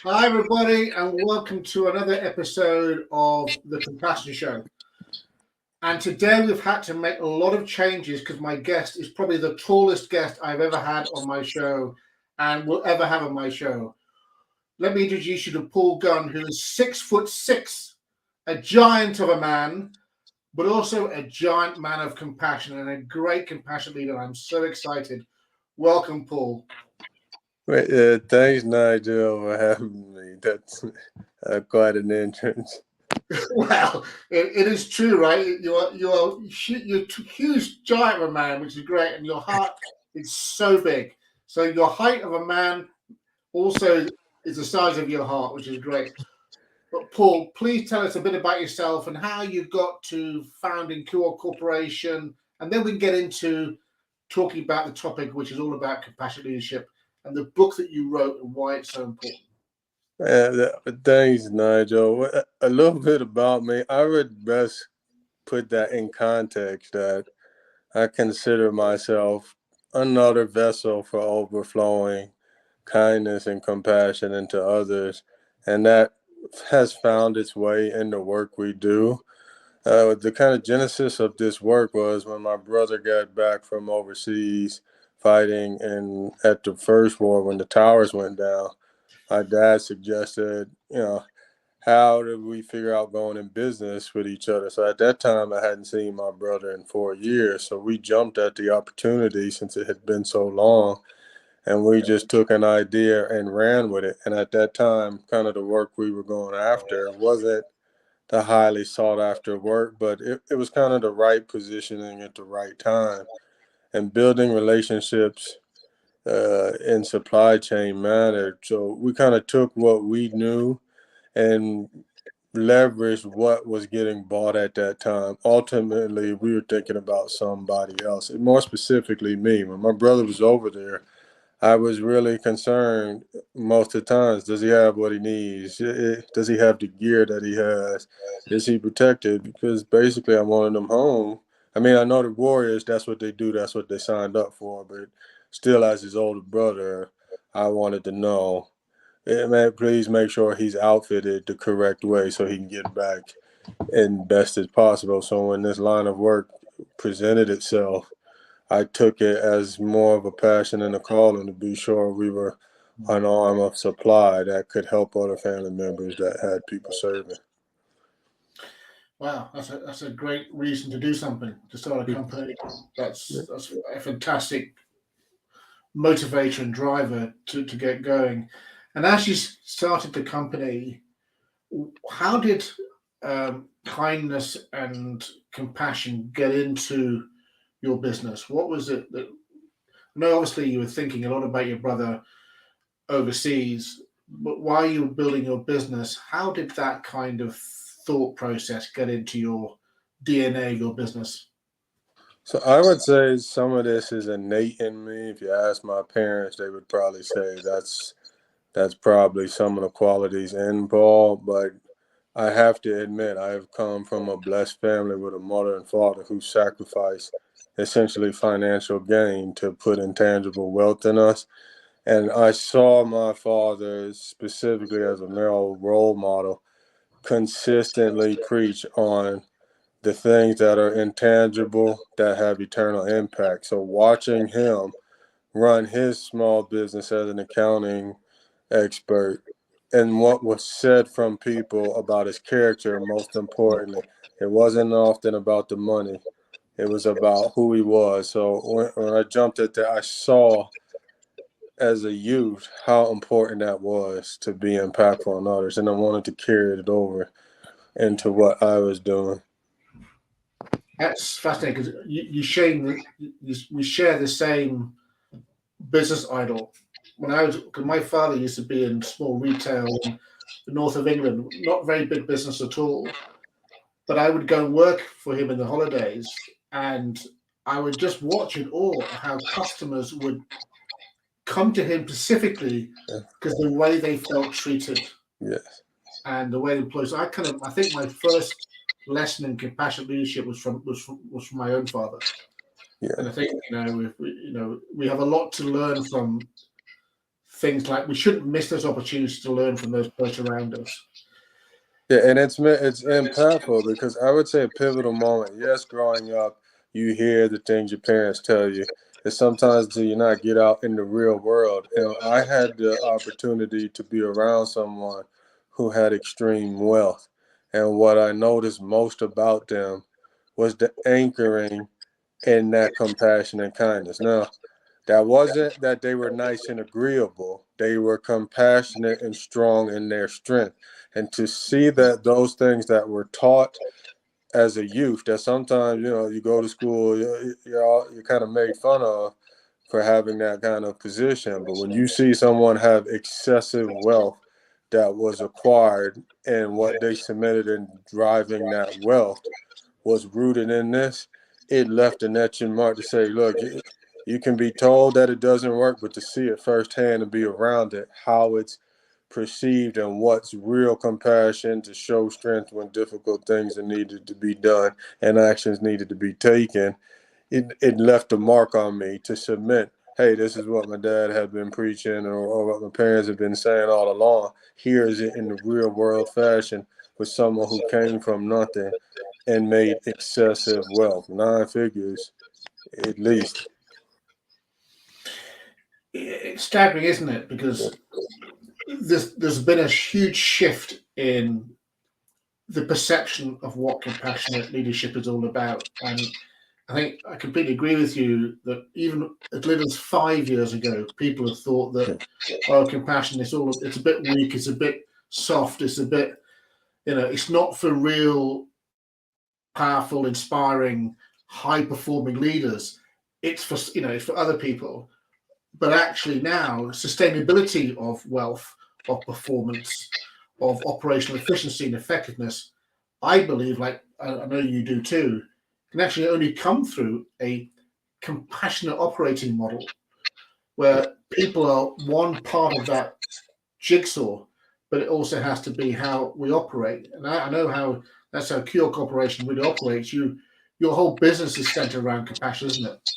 Hi, everybody, and welcome to another episode of The Compassion Show. And today we've had to make a lot of changes because my guest is probably the tallest guest I've ever had on my show and will ever have on my show. Let me introduce you to Paul Gunn, who is 6'6", a giant of a man, but also a giant man of compassion and a great compassion leader. I'm so excited. Welcome, Paul. Thanks, Nigel, for having me. That's quite an entrance. Well, it is true, right? You're a huge giant of a man, which is great, and your heart is so big. So your height of a man also is the size of your heart, which is great. But Paul, please tell us a bit about yourself and how you got to founding KUOG Corporation, and then we can get into talking about the topic, which is all about compassionate leadership and the book that you wrote and why it's so important. Thanks, Nigel. A little bit about me. I would best put that in context that I consider myself another vessel for overflowing kindness and compassion into others, and that has found its way in the work we do. The kind of genesis of this work was when my brother got back from overseas fighting at the first war when the towers went down. My dad suggested, how did we figure out going in business with each other? So at that time, I hadn't seen my brother in 4 years. So we jumped at the opportunity since it had been so long. And we just took an idea and ran with it. And at that time, kind of the work we were going after wasn't the highly sought after work, but it was kind of the right positioning at the right time. And building relationships in supply chain mattered. So we kind of took what we knew and leveraged what was getting bought at that time. Ultimately, we were thinking about somebody else, and more specifically me. When my brother was over there, I was really concerned most of the times. Does he have what he needs? Does he have the gear that he has? Is he protected? Because basically I wanted him home. I mean, I know the Warriors, that's what they do. That's what they signed up for. But still, as his older brother, I wanted to know, man, please make sure he's outfitted the correct way so he can get back and best as possible. So when this line of work presented itself, I took it as more of a passion and a calling to be sure we were an arm of supply that could help other family members that had people serving. Wow, that's a great reason to do something, to start a company. That's a fantastic motivator and driver to get going. And as you started the company, how did kindness and compassion get into your business? What was it that? I know obviously you were thinking a lot about your brother overseas, but while you were building your business, how did that kind of thought process get into your DNA of your business? So I would say some of this is innate in me. If you ask my parents, they would probably say that's probably some of the qualities in Paul. But I have to admit, I have come from a blessed family with a mother and father who sacrificed essentially financial gain to put intangible wealth in us. And I saw my father, specifically as a male role model, consistently preach on the things that are intangible that have eternal impact. So watching him run his small business as an accounting expert and what was said from people about his character, most importantly, it wasn't often about the money. It was about who he was. So when I jumped at that, I saw as a youth how important that was to be impactful on others, and I wanted to carry it over into what I was doing. That's fascinating because we share the same business idol. When I was, because my father used to be in small retail in the north of England, not very big business at all. But I would go and work for him in the holidays, and I would just watch in awe how customers would come to him specifically Yeah. because the way they felt treated Yes. and the way the employees. I think my first lesson in compassionate leadership was from my own father, and Yeah. I think if we have a lot to learn from things like we shouldn't miss those opportunities to learn from those folks around us. Yeah, and it's impactful because I would say a pivotal moment. Yes, growing up, you hear the things your parents tell you. And sometimes do you not get out in the real world. And I had the opportunity to be around someone who had extreme wealth. And what I noticed most about them was the anchoring in that compassion and kindness. Now, that wasn't that they were nice and agreeable. They were compassionate and strong in their strength. And to see that those things that were taught as a youth, that sometimes, you go to school, you're kind of made fun of for having that kind of position. But when you see someone have excessive wealth that was acquired and what they submitted in driving that wealth was rooted in this, it left an etching mark to say, look, you can be told that it doesn't work, but to see it firsthand and be around it, how it's perceived and what's real compassion to show strength when difficult things are needed to be done and actions needed to be taken, it left a mark on me to submit, hey, this is what my dad had been preaching or what my parents have been saying all along. Here is it in the real world fashion with someone who came from nothing and made excessive wealth, 9 figures at least. It's staggering, isn't it? Because there's been a huge shift in the perception of what compassionate leadership is all about. And I think I completely agree with you that even as little as 5 years ago, people have thought that, compassion is it's a bit weak, it's a bit soft, it's a bit, it's not for real powerful, inspiring, high performing leaders. It's for, it's for other people. But actually now, sustainability of wealth, of performance, of operational efficiency and effectiveness, I believe, like I know you do too, can actually only come through a compassionate operating model where people are one part of that jigsaw, but it also has to be how we operate. And I know how that's how KUOG Corporation really operates. Your whole business is centered around compassion, isn't it?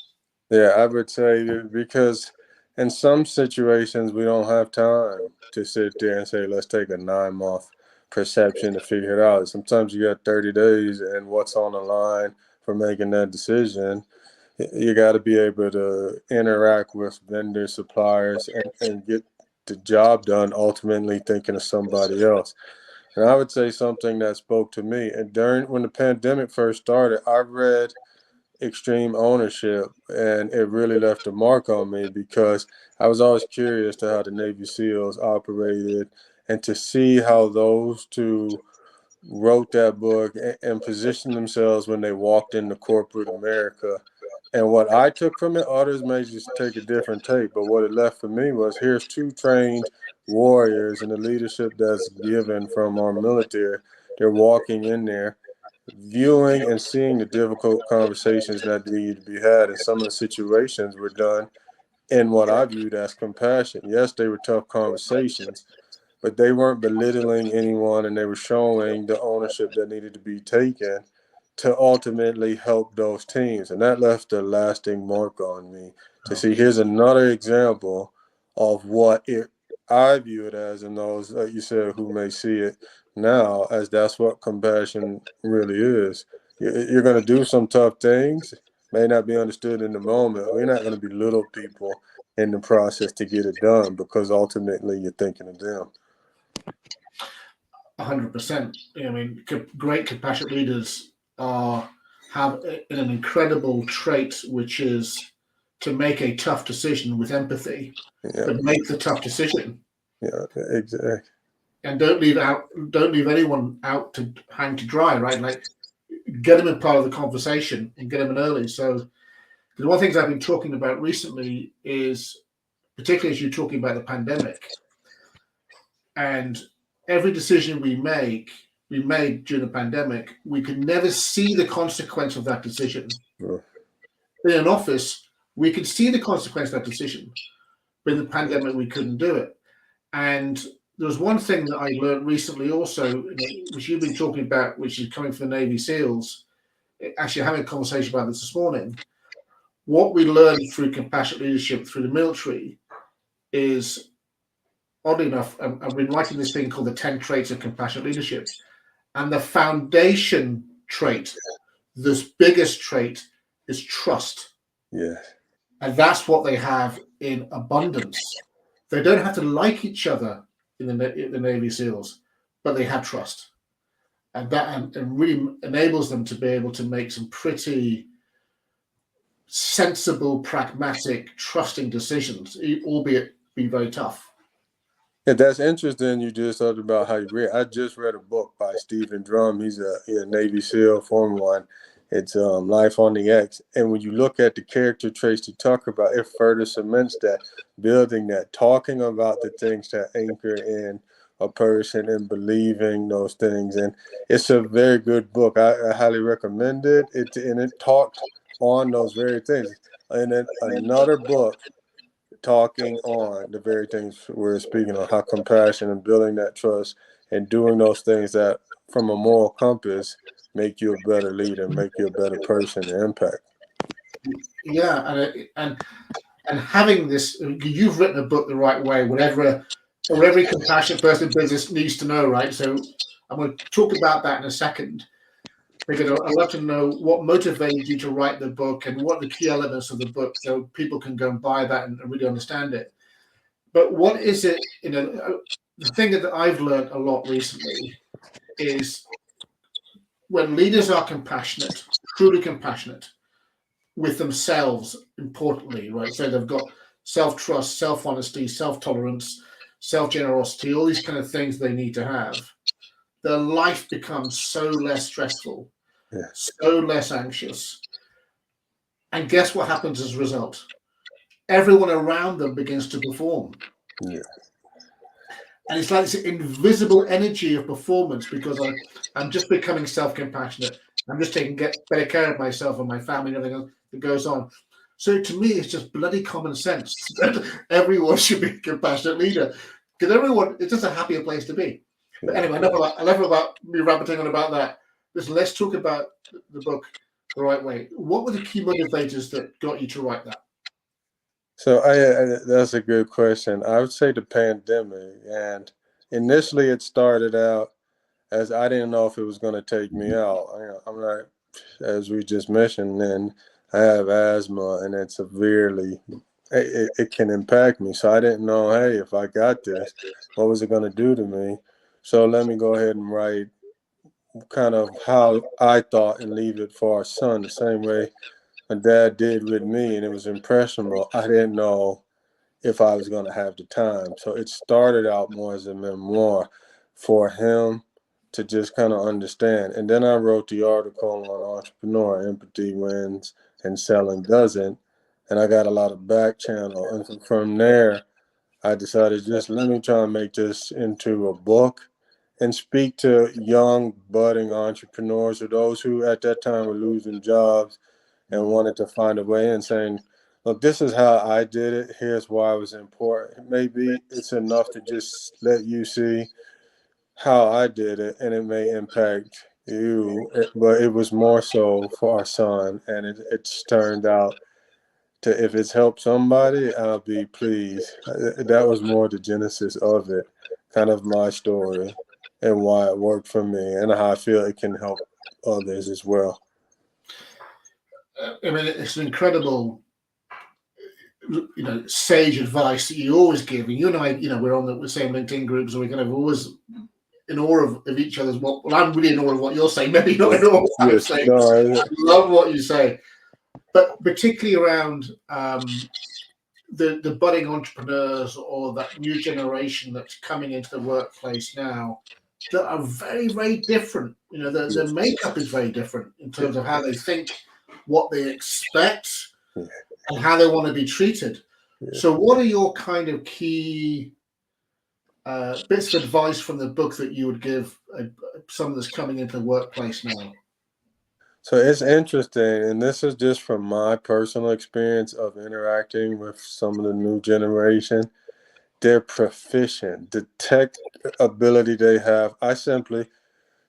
Yeah, I would say because in some situations we don't have time to sit there and say, let's take a 9-month perception to figure it out. Sometimes you got 30 days and what's on the line for making that decision. You got to be able to interact with vendors, suppliers, and get the job done, ultimately thinking of somebody else. And I would say something that spoke to me. And when the pandemic first started, I read Extreme Ownership, and it really left a mark on me because I was always curious to how the Navy SEALs operated and to see how those two wrote that book and positioned themselves when they walked into corporate America. And what I took from it, others may just take a different take, but what it left for me was here's 2 trained warriors and the leadership that's given from our military. They're walking in there, viewing and seeing the difficult conversations that need to be had. And some of the situations were done in what I viewed as compassion. Yes, they were tough conversations, but they weren't belittling anyone, and they were showing the ownership that needed to be taken to ultimately help those teams. And that left a lasting mark on me to see here's another example of I view it as, and those, like you said, who may see it now as that's what compassion really is. You're going to do some tough things, may not be understood in the moment. We're not going to belittle people in the process to get it done because ultimately you're thinking of them. 100%. I mean, great compassionate leaders have an incredible trait, which is to make a tough decision with empathy, but make the tough decision. Yeah, exactly. And don't leave anyone out to hang to dry, right? Like, get them in part of the conversation and get them in early. So, one of the things I've been talking about recently is, particularly as you're talking about the pandemic, and every decision we made during the pandemic, we could never see the consequence of that decision. Yeah. In an office, we could see the consequence of that decision, but in the pandemic, we couldn't do it. And there was one thing that I learned recently also, which you've been talking about, which is coming from the Navy SEALs, actually having a conversation about this morning. What we learned through compassionate leadership through the military is oddly enough, I've been writing this thing called the 10 Traits of Compassionate Leadership. And the foundation trait, this biggest trait, is trust. Yeah. And that's what they have in abundance. They don't have to like each other in the Navy SEALs, but they have trust. And that and really enables them to be able to make some pretty sensible, pragmatic, trusting decisions, albeit be very tough. Yeah, that's interesting. You just talked about how you read. I just read a book by Stephen Drum. He's a Navy SEAL, former one. It's Life on the X. And when you look at the character traits to talk about, it further cements that, building that, talking about the things that anchor in a person and believing those things. And it's a very good book. I highly recommend it. And it talked on those very things. And then another book talking on the very things we're speaking on, how compassion and building that trust and doing those things that from a moral compass make you a better leader, make you a better person to impact. Yeah, and having this, you've written a book the right way, whatever every compassionate person in business needs to know, right? So I'm going to talk about that in a second, because I'd love to know what motivated you to write the book and what the key elements of the book, so people can go and buy that and really understand it. But what is it, the thing that I've learned a lot recently is when leaders are compassionate, truly compassionate with themselves, importantly, right? So they've got self-trust, self-honesty, self-tolerance, self-generosity, all these kind of things they need to have. Their life becomes so less stressful, so less anxious. And guess what happens as a result? Everyone around them begins to perform. Yeah. And it's like this invisible energy of performance because I'm just becoming self-compassionate. I'm just taking better care of myself and my family and everything else that goes on. So to me, it's just bloody common sense that everyone should be a compassionate leader because it's just a happier place to be. But anyway, enough about me rabbiting on about that. Let's talk about the book the right way. What were the key motivators that got you to write that? So that's a good question. I would say the pandemic. And initially it started out as I didn't know if it was going to take me out. I'm not, as we just mentioned, and I have asthma and it can impact me. So I didn't know, hey, if I got this, what was it going to do to me? So let me go ahead and write kind of how I thought and leave it for our son the same way my dad did with me, and it was impressionable. I didn't know if I was going to have the time. So it started out more as a memoir for him to just kind of understand. And then I wrote the article on entrepreneur, empathy wins and selling doesn't. And I got a lot of back channel. And from there, I decided just let me try and make this into a book and speak to young budding entrepreneurs or those who at that time were losing jobs and wanted to find a way in, saying, look, this is how I did it. Here's why it was important. Maybe it's enough to just let you see how I did it, and it may impact you. But it was more so for our son, and it's turned out to, if it's helped somebody, I'll be pleased. That was more the genesis of it, kind of my story and why it worked for me and how I feel it can help others as well. I mean, it's an incredible, sage advice that you always give. And you and I, we're on the same LinkedIn groups, and we're kind of always in awe of each other's. Well, I'm really in awe of what you're saying. Maybe not in awe of what I'm saying. I love what you say, but particularly around the budding entrepreneurs or that new generation that's coming into the workplace now that are very, very different. The makeup is very different in terms of how they think, what they expect, and how they want to be treated. So what are your kind of key bits of advice from the book that you would give someone that's coming into the workplace now? So it's interesting, and this is just from my personal experience of interacting with some of the new generation. They're proficient. The tech ability they have, I simply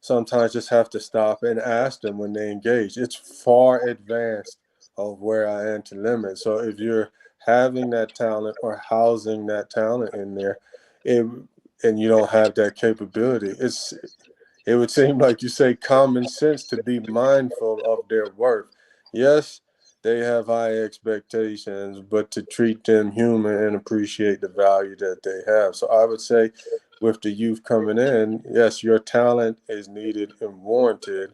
sometimes just have to stop and ask them when they engage. It's far advanced of where I am to limit. So if you're having that talent or housing that talent in there, it, and you don't have that capability. It would seem like you say common sense to be mindful of their worth. Yes, they have high expectations, but to treat them human and appreciate the value that they have. So I would say with the youth coming in, yes, your talent is needed and warranted,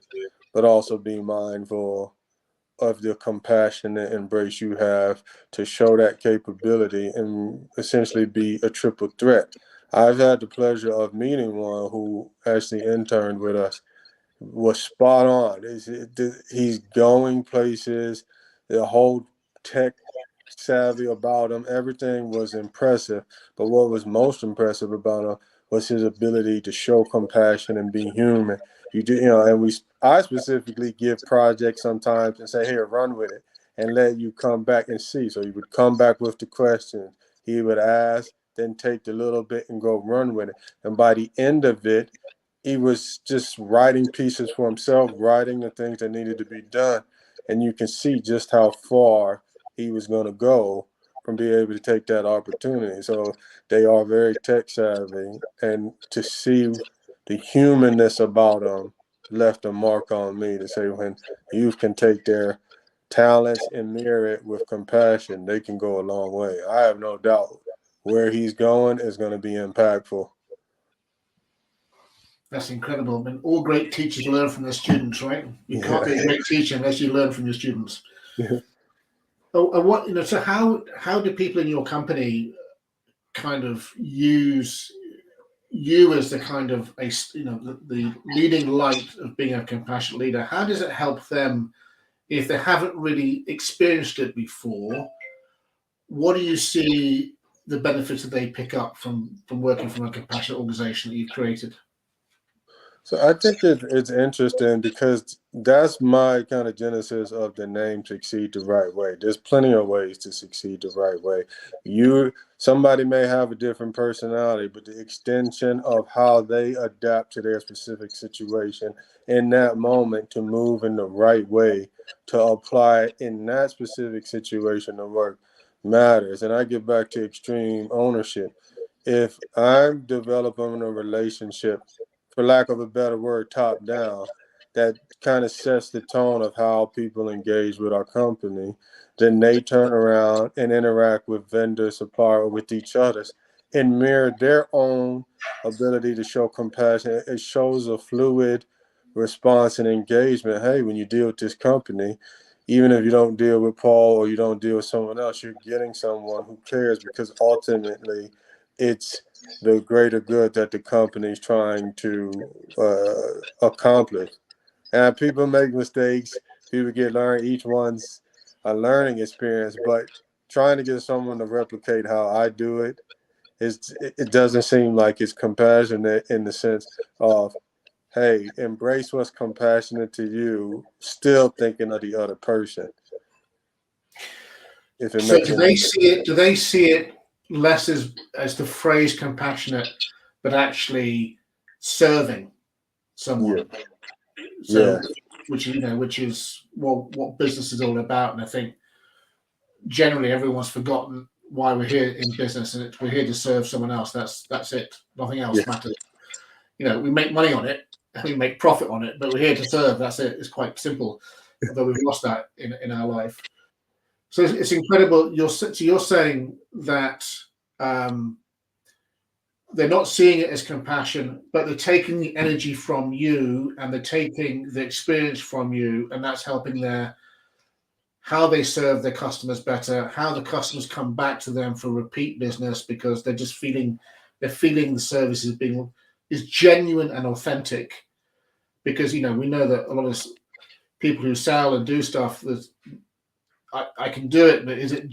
but also be mindful of the compassionate embrace you have to show that capability and essentially be a triple threat. I've had the pleasure of meeting one who actually interned with us, was spot on. He's going places, the whole tech savvy about him, everything was impressive. But what was most impressive about him was his ability to show compassion and be human. And I specifically give projects sometimes and say, here, run with it and let you come back and see. So he would come back with the questions. He would ask, then take the little bit and go run with it. And by the end of it, he was just writing pieces for himself, writing the things that needed to be done. And you can see just how far he was going to go from being able to take that opportunity. So they are very tech savvy. And to see the humanness about them left a mark on me to say when youth can take their talents and mirror it with compassion, they can go a long way. I have no doubt where he's going is going to be impactful. That's incredible. I mean, all great teachers learn from their students, right? You can't be a great teacher unless you learn from your students. Yeah. Oh, and what so how do people in your company kind of use you as the kind of the leading light of being a compassionate leader? How does it help them if they haven't really experienced it before? What do you see the benefits that they pick up from working from a compassionate organization that you've created? So I think it's interesting because that's my kind of genesis of the name Succeed the Right Way. There's plenty of ways to succeed the right way. Somebody may have a different personality, but the extension of how they adapt to their specific situation in that moment to move in the right way to apply in that specific situation to work matters. And I get back to extreme ownership. If I'm developing a relationship, for lack of a better word, top down, that kind of sets the tone of how people engage with our company. Then they turn around and interact with vendor, supplier, or with each other and mirror their own ability to show compassion. It shows a fluid response and engagement. Hey, when you deal with this company, even if you don't deal with Paul or you don't deal with someone else, you're getting someone who cares because ultimately it's the greater good that the company is trying to accomplish. And people make mistakes. People get learned. Each one's a learning experience. But trying to get someone to replicate how I do it, it doesn't seem like it's compassionate in the sense of, hey, embrace what's compassionate to you, still thinking of the other person. If it So makes do any they sense. see it? Do they see it less as the phrase compassionate, but actually serving someone? Yeah. So, Yeah. which is what business is all about. And I think generally everyone's forgotten why we're here in business, and we're here to serve someone else. That's it. Nothing else Yeah. matters. We make money on it, we make profit on it, but we're here to serve. That's it. It's quite simple. Although we've lost that in our life. So it's incredible. You're saying that they're not seeing it as compassion, but they're taking the energy from you and they're taking the experience from you, and that's helping how they serve their customers better, how the customers come back to them for repeat business because they're feeling the service is genuine and authentic. Because we know that a lot of people who sell and do stuff that I can do it, but is it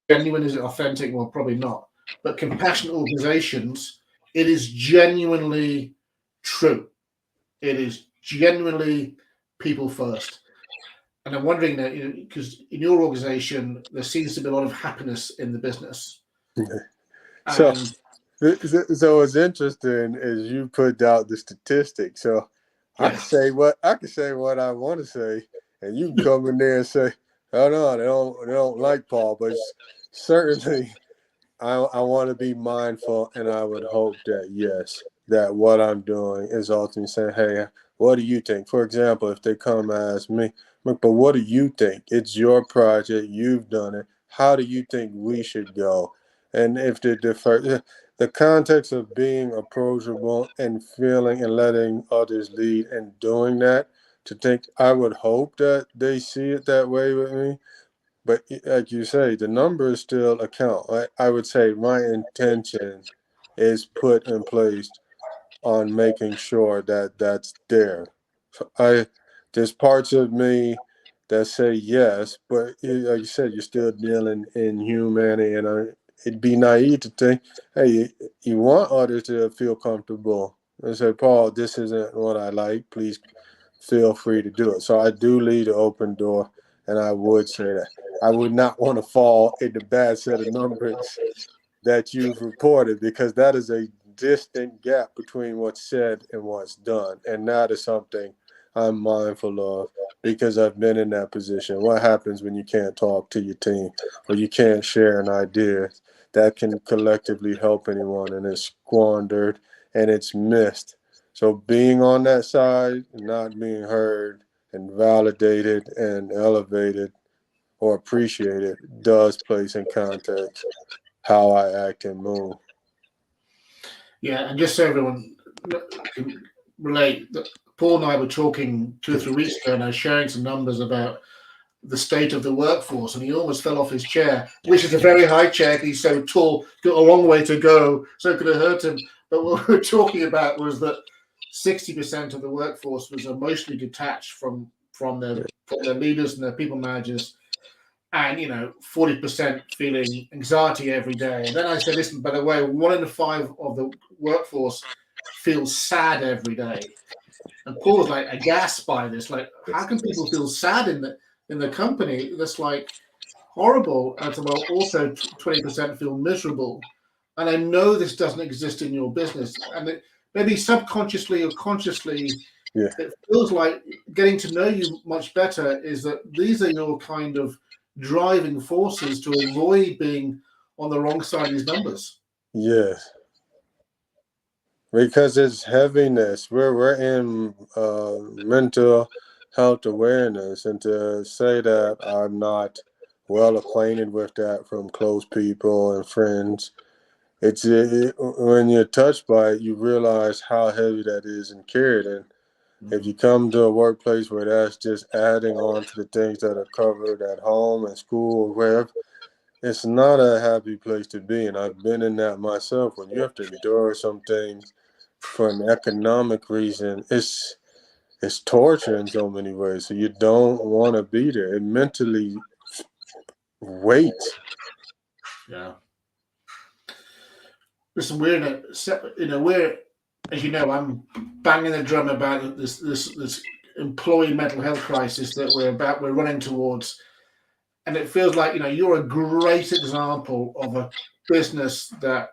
genuine? Is it authentic? Well, probably not. But compassionate organizations, it is genuinely true. It is genuinely people first. And I'm wondering that, because in your organization, there seems to be a lot of happiness in the business. So, And so what's interesting is you put out the statistics. So I yeah, can say what I want to say, and you can come in there and say, "Oh no, they don't like Paul." But certainly, I want to be mindful, and I would hope that, yes, that what I'm doing is ultimately saying, hey, what do you think? For example, if they come ask me, but what do you think? It's your project. You've done it. How do you think we should go? And if they defer, the context of being approachable and feeling and letting others lead and doing that, to think, I would hope that they see it that way with me. But like you say, the numbers still account. I would say my intention is put in place on making sure that that's there. So there's parts of me that say yes, but like you said, you're still dealing in humanity, and it'd be naive to think, hey, you want others to feel comfortable and say, Paul, this isn't what I like. Please feel free to do it. So I do leave the open door, and I would say that I would not want to fall in the bad set of numbers that you've reported, because that is a distant gap between what's said and what's done. And that is something I'm mindful of, because I've been in that position. What happens when you can't talk to your team, or you can't share an idea that can collectively help anyone, and it's squandered and it's missed? So being on that side, not being heard and validated and elevated or appreciated, does place in context how I act and move. Yeah, and just so everyone can relate, that Paul and I were talking 2 or 3 weeks ago, and I was sharing some numbers about the state of the workforce, and he almost fell off his chair, which is a very high chair. He's so tall, got a long way to go, so it could have hurt him. But what we were talking about was that 60% of the workforce was emotionally detached from their leaders and their people managers, and 40% feeling anxiety every day. And then I said, listen, by the way, 1 in 5 of the workforce feels sad every day. And Paul was like aghast by this. Like, how can people feel sad in the company? That's like horrible. And so, well, also 20% feel miserable. And I know this doesn't exist in your business, and maybe subconsciously or consciously, Yeah. it feels like getting to know you much better is that these are your kind of driving forces to avoid being on the wrong side of these numbers. Yes. Because it's heaviness. We're in mental health awareness, and to say that I'm not well acquainted with that from close people and friends, when you're touched by it, you realize how heavy that is and carried. And if you come to a workplace where that's just adding on to the things that are covered at home and school or wherever, it's not a happy place to be. And I've been in that myself. When you have to endure some things for an economic reason, it's torture in so many ways. So you don't want to be there. It mentally weights. Yeah. Listen, we're, as you know, I'm banging the drum about this employee mental health crisis that we're running towards, and it feels like you're a great example of a business that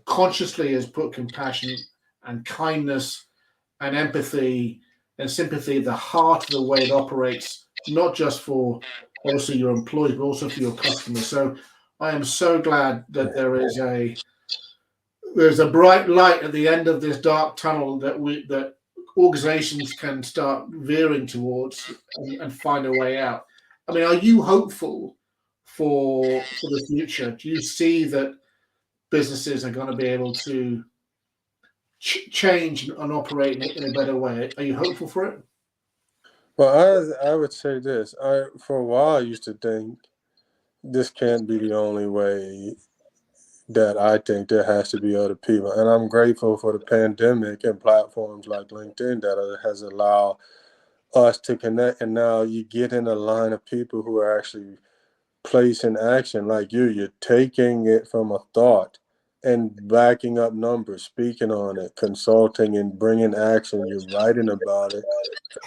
consciously has put compassion and kindness and empathy and sympathy at the heart of the way it operates, not just for obviously your employees, but also for your customers. So I am so glad that there's a bright light at the end of this dark tunnel that organizations can start veering towards and find a way out. I mean, are you hopeful for the future? Do you see that businesses are going to be able to change and operate in a better way? Are you hopeful for it? Well, I would say this. For a while I used to think this can't be the only way, that I think there has to be other people. And I'm grateful for the pandemic and platforms like LinkedIn that has allowed us to connect. And now you get in a line of people who are actually placing action like you're taking it from a thought and backing up numbers, speaking on it, consulting and bringing action. You're writing about it.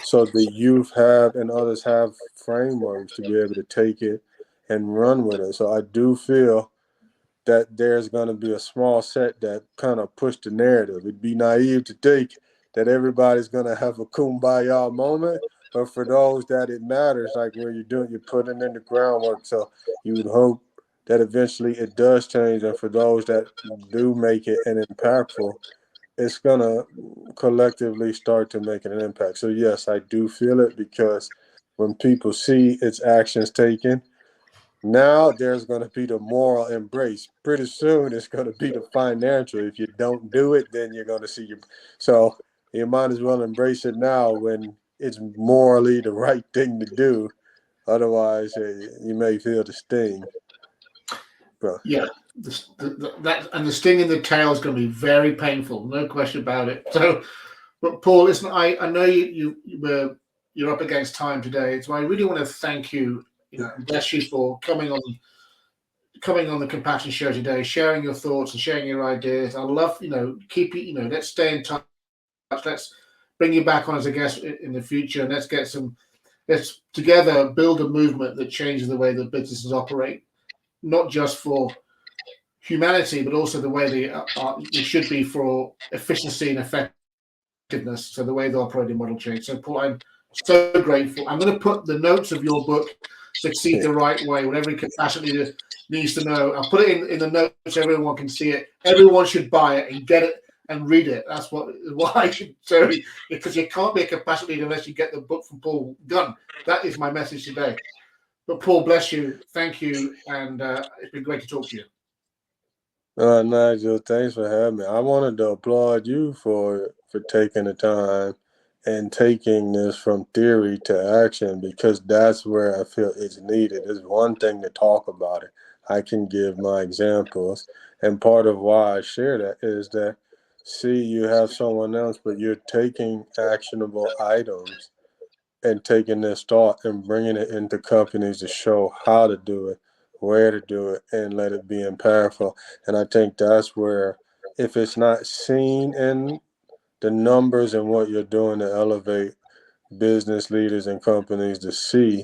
So the youth have and others have frameworks to be able to take it and run with it. So I do feel that there's going to be a small set that kind of push the narrative. It'd be naive to think that everybody's going to have a kumbaya moment, but for those that it matters, like where you're putting in the groundwork. So you would hope that eventually it does change. And for those that do make it and impactful, it's going to collectively start to make an impact. So, yes, I do feel it, because when people see its actions taken, now there's going to be the moral embrace. Pretty soon it's going to be the financial. If you don't do it, then you're going to see your. So you might as well embrace it now when it's morally the right thing to do. Otherwise, you may feel the sting. But Yeah, the sting in the tail is going to be very painful, no question about it. So, but Paul, listen, I know you're up against time today, so I really want to thank you, and bless you for coming on the Compassion Show today, sharing your thoughts and sharing your ideas. I love, keep you, let's stay in touch. Let's bring you back on as a guest in the future, and let's together build a movement that changes the way that businesses operate, not just for humanity, but also the way they should be for efficiency and effectiveness. So the way the operating model changed. So Paul, I'm so grateful. I'm going to put the notes of your book, Succeed the Right Way, what every compassionate leader needs to know. I'll put it in the notes so everyone can see it. Everyone should buy it and get it and read it. That's what I should say, because you can't be a compassionate leader unless you get the book from Paul Gunn. That is my message today. But Paul, bless you. Thank you. And it's been great to talk to you. Nigel, thanks for having me. I wanted to applaud you for taking the time and taking this from theory to action, because that's where I feel it's needed. It's one thing to talk about it. I can give my examples. And part of why I share that is that, see, you have someone else, but you're taking actionable items and taking this thought and bringing it into companies to show how to do it, where to do it, and let it be impactful. And I think that's where, if it's not seen in the numbers and what you're doing to elevate business leaders and companies to see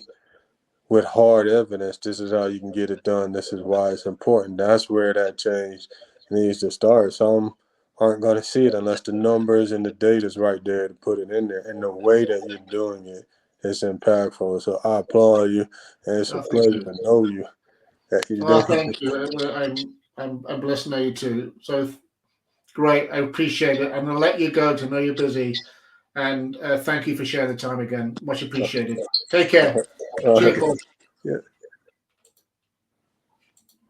with hard evidence, this is how you can get it done, this is why it's important, that's where that change needs to start. Some aren't going to see it unless the numbers and the data is right there to put it in there. And the way that you're doing it is impactful. So I applaud you, and it's a pleasure to know you. That you're doing Thank you. I'm blessed to know you too. So great. I appreciate it. I'm going to let you go to know you're busy. And thank you for sharing the time again. Much appreciated. Take care. All Cheers, right. Paul. Yeah.